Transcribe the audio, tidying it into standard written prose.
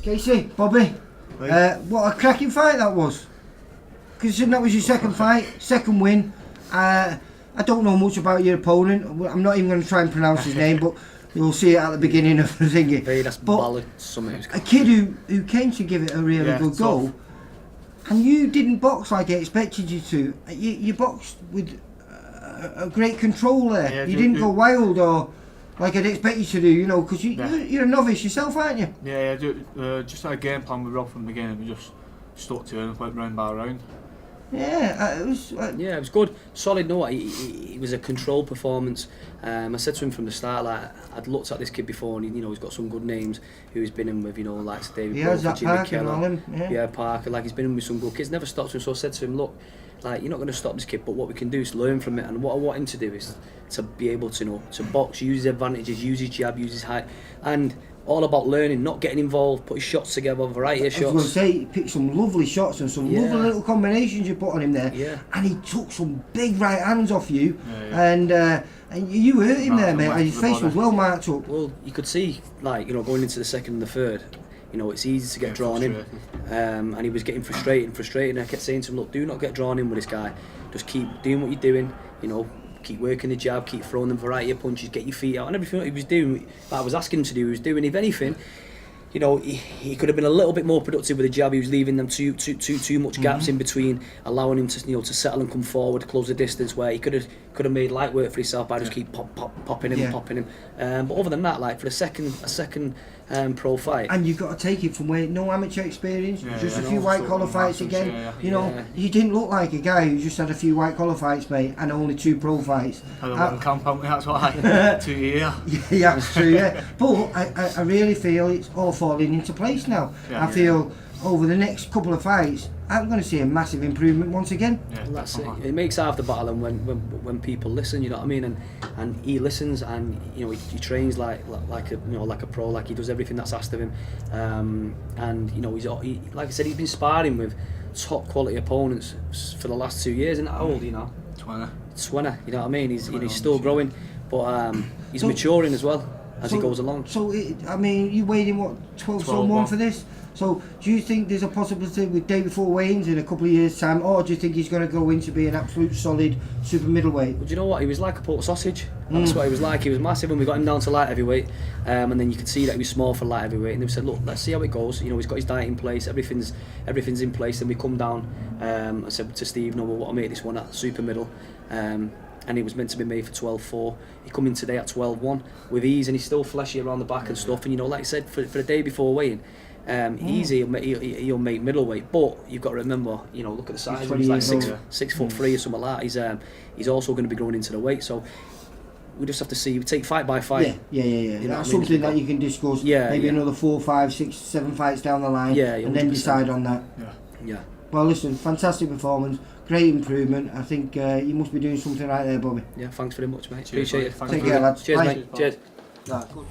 Casey, Bobby, what a cracking fight that was. Considering that was your second fight, second win. I don't know much about your opponent. I'm not even going to try and pronounce his name, but you'll see it at the beginning of the thingy. But a kid who came to give it a really good go, and you didn't box like I expected you to. You boxed with a great control there. Yeah, you didn't go wild or like I'd expect you to do, you know, because you're a novice yourself, aren't you? Yeah, just had a game plan with Rob from the beginning. We just stuck to it and went round by round. Yeah, it was. Yeah, it was good. Solid. No, it was a controlled performance. I said to him from the start, like I'd looked at this kid before, and he's got some good names. Who he's been in with, like David Crawford, Jimmy Keller, Parker. Like he's been in with some good kids. Never stopped him. So I said to him, look, like you're not going to stop this kid, but what we can do is learn from it. And what I want him to do is to be able to to box, use his advantages, use his jab, use his height, and all about learning, not getting involved, put his shots together, variety of shots. I was going to say, he picked some lovely shots and some lovely little combinations you put on him there. Yeah. And he took some big right hands off you, and you hurt him there, mate. And his face was well marked up. Well, you could see, like going into the second and the third, it's easy to get drawn in, and he was getting frustrated. And I kept saying to him, look, do not get drawn in with this guy. Just keep doing what you're doing. Keep working the jab, keep throwing them variety of punches, get your feet out, and everything that he was doing, that I was asking him to do, he was doing. If anything, he could have been a little bit more productive with the jab. He was leaving them too much gaps in between, allowing him to to settle and come forward, close the distance. Where he could have made light work for himself by just keep popping him. But other than that, like for a second pro fight, and you've got to take it from where no amateur experience, just a few white collar fights again. You didn't look like a guy who just had a few white collar fights, mate, and only 2 pro fights. I had one camp, haven't we? That's why 2 years. Yeah, that's true. Yeah, but I really feel it's all falling into place now. I feel over the next couple of fights, I'm going to see a massive improvement once again. Yeah, well, that's it. It makes half the battle, and when people listen, you know what I mean, and he listens, and he trains like a pro, like he does everything that's asked of him, and he's like I said, he's been sparring with top quality opponents for the last 2 years. And how old, 20. 20, you know what I mean? He's still growing, but he's maturing as well as he goes along. So you weighed in what 12 for this? So do you think there's a possibility with day before weigh-ins in a couple of years' time, or do you think he's going to go in to be an absolute solid super middleweight? Well, do you know what? He was like a pork sausage. That's what he was like. He was massive when we got him down to light heavyweight, and then you could see that he was small for light heavyweight. And they said, look, let's see how it goes. He's got his diet in place. Everything's in place. And we come down. I said to Steve, no, we want to make this one at super middle. And it was meant to be made for 12.4. He come in today at 12.1 with ease, and he's still fleshy around the back and stuff. And like I said, for the day before weighing. Easy, he'll make middleweight, but you've got to remember, look at the size. He's like 6'3" or something like that. He's also going to be growing into the weight, so we just have to see. We take fight by fight. Yeah. That's something that you can discuss. Maybe another 4, 5, 6, 7 fights down the line, and then decide on that. Yeah. Well, listen, fantastic performance, great improvement. I think you must be doing something right there, Bobby. Yeah, thanks very much, mate. Cheers, appreciate it. Take care, lads. Cheers, Bye. mate. Cheers. Right, good.